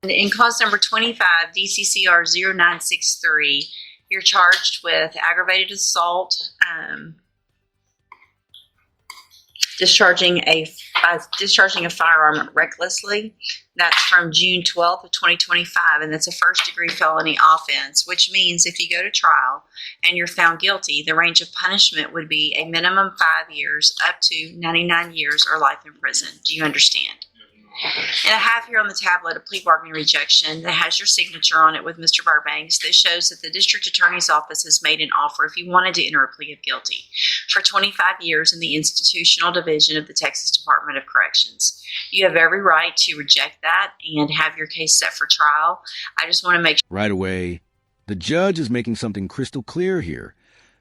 In cause number 25, DCCR 0963, you're charged with aggravated assault, discharging a firearm recklessly. That's from June 12th of 2025, and that's a first-degree felony offense, which means if you go to trial and you're found guilty, the range of punishment would be a minimum 5 years up to 99 years or life in prison. Do you understand? And I have here on the tablet a plea bargaining rejection that has your signature on it with Mr. Burbanks that shows that the district attorney's office has made an offer if you wanted to enter a plea of guilty for 25 years in the institutional division of the Texas Department of Corrections. You have every right to reject that and have your case set for trial. I just want to make sure. Right away, the judge is making something crystal clear here.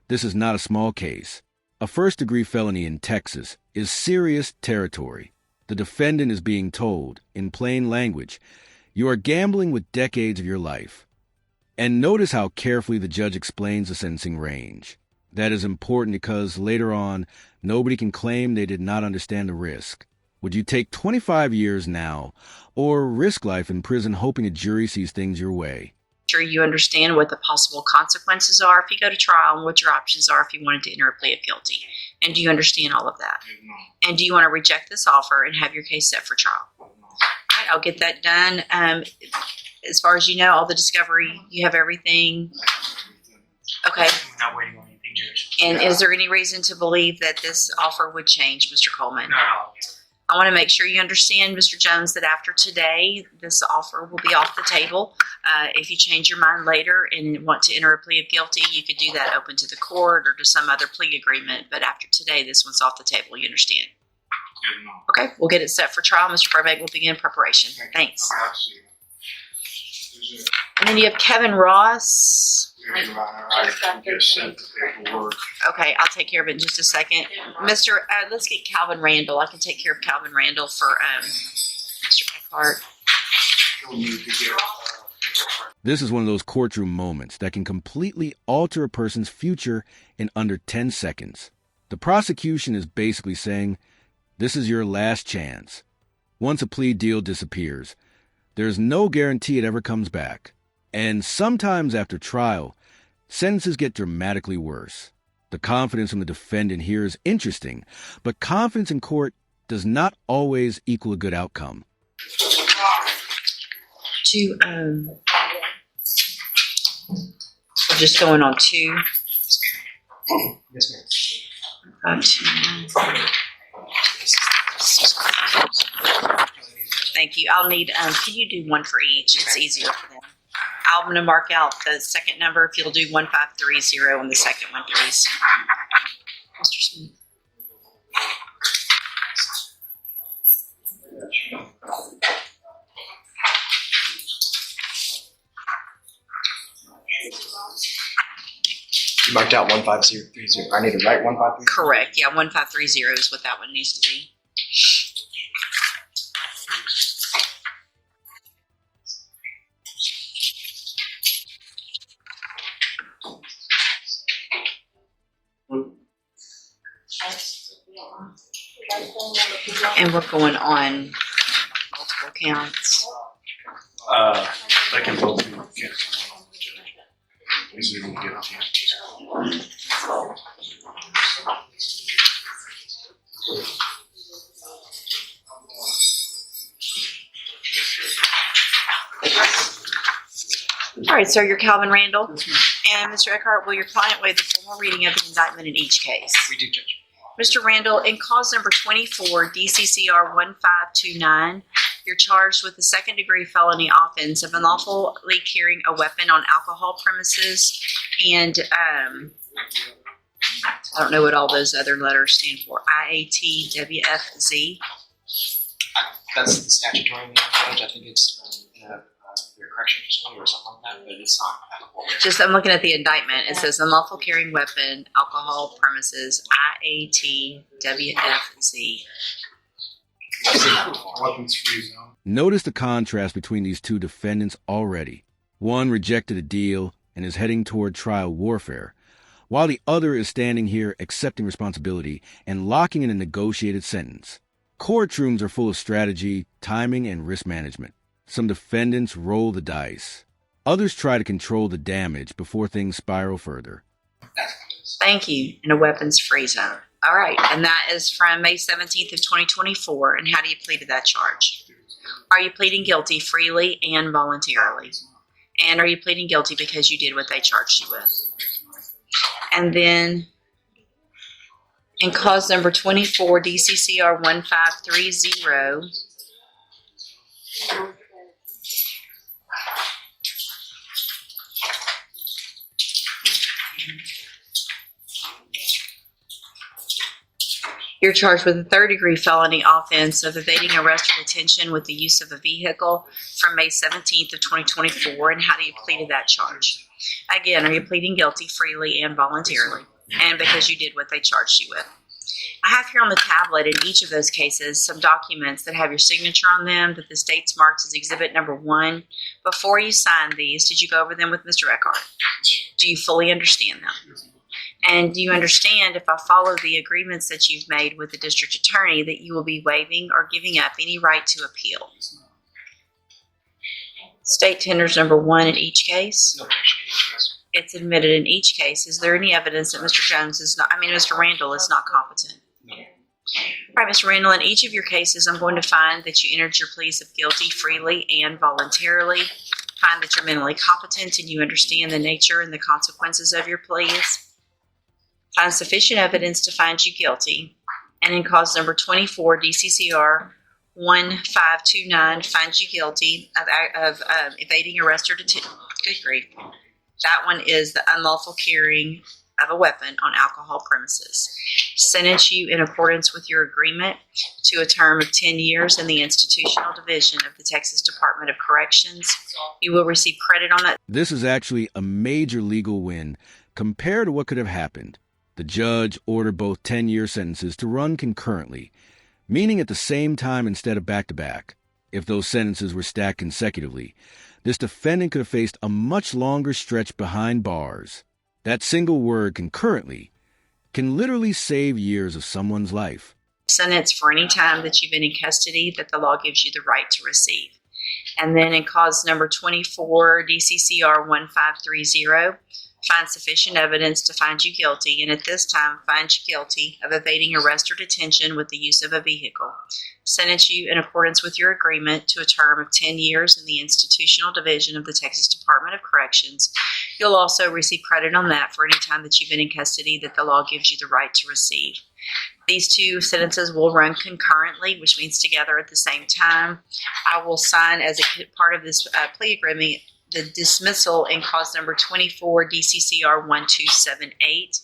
This is not a small case. A first-degree felony in Texas is serious territory. The defendant is being told, in plain language, you are gambling with decades of your life. And notice how carefully the judge explains the sentencing range. That is important because later on, nobody can claim they did not understand the risk. Would you take 25 years now, or risk life in prison hoping a jury sees things your way? Sure you understand what the possible consequences are if you go to trial and what your options are if you wanted to enter a plea of guilty. And do you understand all of that? And do you want to reject this offer and have your case set for trial? All right, I'll get that done. As far as you know, all the discovery, you have everything. Okay. I'm not waiting on anything, Judge. And is there any reason to believe that this offer would change, Mr. Coleman? No. I want to make sure you understand, Mr. Jones, that after today, this offer will be off the table. If you change your mind later and want to enter a plea of guilty, you could do that open to the court or to some other plea agreement. But after today, this one's off the table. You understand? Okay, we'll get it set for trial. Mr. Burbank will begin preparation. Thanks. And then you have Kevin Ross. Okay, I'll take care of it in just a second. Let's get Calvin Randall. I can take care of Calvin Randall for Mr. Eckhart. This is one of those courtroom moments that can completely alter a person's future in under 10 seconds. The prosecution is basically saying, this is your last chance. Once a plea deal disappears, there's no guarantee it ever comes back. And sometimes after trial, sentences get dramatically worse. The confidence from the defendant here is interesting, but confidence in court does not always equal a good outcome. We're just going on 2. Yes, ma'am. Thank you. I'll need, can you do 1 for each? It's easier for them. I'm going to mark out the second number. If you'll do 1530 on the second one, please. Mr. Smith. You marked out 1530. I need to write 1530? Correct. Yeah, 1530 is what that one needs to be. And we're going on multiple counts. They can both be counts. Easy to get a chance. All right, sir, you're Calvin Randall. And Mr. Eckhart, will your client waive the formal reading of the indictment in each case? We do, Judge. Mr. Randall, in cause number 24, DCCR 1529, you're charged with a second-degree felony offense of unlawfully carrying a weapon on alcohol premises, and I don't know what all those other letters stand for. IATWFZ. That's the statutory name, Judge. I think it's your correction facility or something like that, but it's not applicable. Just, I'm looking at the indictment. It says unlawful carrying weapon, alcohol premises, IATWFZ. Notice the contrast between these two defendants already. One rejected a deal and is heading toward trial warfare, while the other is standing here accepting responsibility and locking in a negotiated sentence. Courtrooms are full of strategy, timing, and risk management. Some defendants roll the dice. Others try to control the damage before things spiral further. Thank you. In a weapons-free zone. All right. And that is from May 17th of 2024. And how do you plead to that charge? Are you pleading guilty freely and voluntarily? And are you pleading guilty because you did what they charged you with? And then in cause number 24, DCCR 1530, you're charged with a third-degree felony offense of evading arrest or detention with the use of a vehicle from May 17th of 2024. And how do you plead to that charge? Again, are you pleading guilty freely and voluntarily? And because you did what they charged you with. I have here on the tablet in each of those cases some documents that have your signature on them that the state's marked as exhibit number 1. Before you signed these, did you go over them with Mr. Eckhart? Do you fully understand them? And do you understand, if I follow the agreements that you've made with the district attorney, that you will be waiving or giving up any right to appeal? State tenders number 1 in each case. It's admitted in each case. Is there any evidence that Mr. Randall is not competent? No. All right, Mr. Randall, in each of your cases, I'm going to find that you entered your pleas of guilty freely and voluntarily. Find that you're mentally competent and you understand the nature and the consequences of your pleas. Find sufficient evidence to find you guilty. And in cause number 24, DCCR 1529, finds you guilty of evading arrest or detention. Good grief. That one is the unlawful carrying of a weapon on alcohol premises. Sentence you in accordance with your agreement to a term of 10 years in the institutional division of the Texas Department of Corrections. You will receive credit on that. This is actually a major legal win compared to what could have happened. The judge ordered both 10-year sentences to run concurrently, meaning at the same time instead of back-to-back. If those sentences were stacked consecutively, this defendant could have faced a much longer stretch behind bars. That single word, concurrently, can literally save years of someone's life. Sentence for any time that you've been in custody that the law gives you the right to receive. And then in cause number 24, DCCR 1530, find sufficient evidence to find you guilty, and at this time find you guilty of evading arrest or detention with the use of a vehicle. Sentence you in accordance with your agreement to a term of 10 years in the institutional division of the Texas Department of Corrections. You'll also receive credit on that for any time that you've been in custody that the law gives you the right to receive. These two sentences will run concurrently, which means together at the same time. I will sign as a part of this plea agreement the dismissal in cause number 24, DCCR 1278.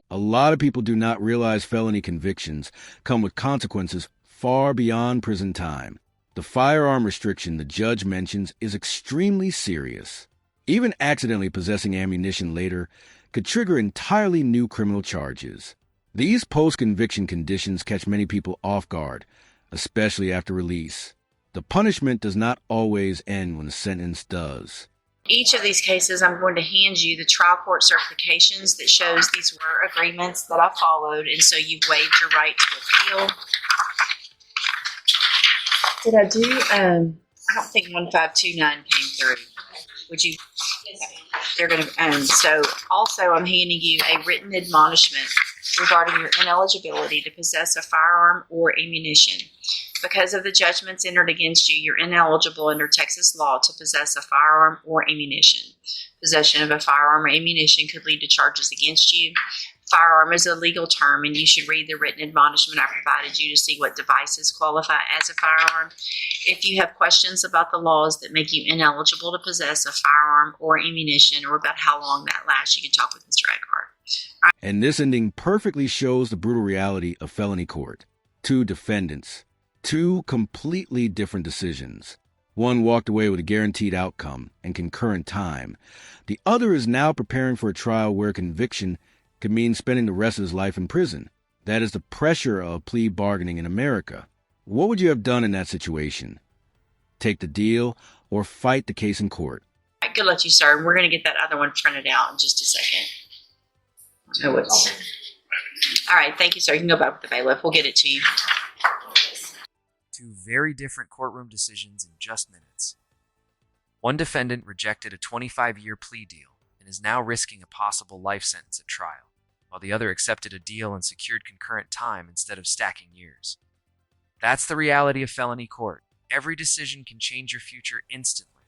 A lot of people do not realize felony convictions come with consequences far beyond prison time. The firearm restriction the judge mentions is extremely serious. Even accidentally possessing ammunition later could trigger entirely new criminal charges. These post-conviction conditions catch many people off guard, especially after release. The punishment does not always end when the sentence does. Each of these cases, I'm going to hand you the trial court certifications that shows these were agreements that I followed, and so you've waived your right to appeal. Did I do? I don't think 1529 came through. Would you? They're going to. So also, I'm handing you a written admonishment regarding your ineligibility to possess a firearm or ammunition. Because of the judgments entered against you, you're ineligible under Texas law to possess a firearm or ammunition. Possession of a firearm or ammunition could lead to charges against you. Firearm is a legal term, and you should read the written admonishment I provided you to see what devices qualify as a firearm. If you have questions about the laws that make you ineligible to possess a firearm or ammunition, or about how long that lasts, you can talk with Mr. Eckhart. And this ending perfectly shows the brutal reality of felony court. 2 defendants. 2 completely different decisions. One walked away with a guaranteed outcome and concurrent time. The other is now preparing for a trial where conviction could mean spending the rest of his life in prison. That is the pressure of plea bargaining in America. What would you have done in that situation? Take the deal or fight the case in court? Good luck to you, sir. We're going to get that other one printed out in just a second. Oh, all right. Thank you, sir. You can go back with the bailiff. We'll get it to you. two very different courtroom decisions in just minutes. One defendant rejected a 25-year plea deal and is now risking a possible life sentence at trial, while the other accepted a deal and secured concurrent time instead of stacking years. That's the reality of felony court. Every decision can change your future instantly.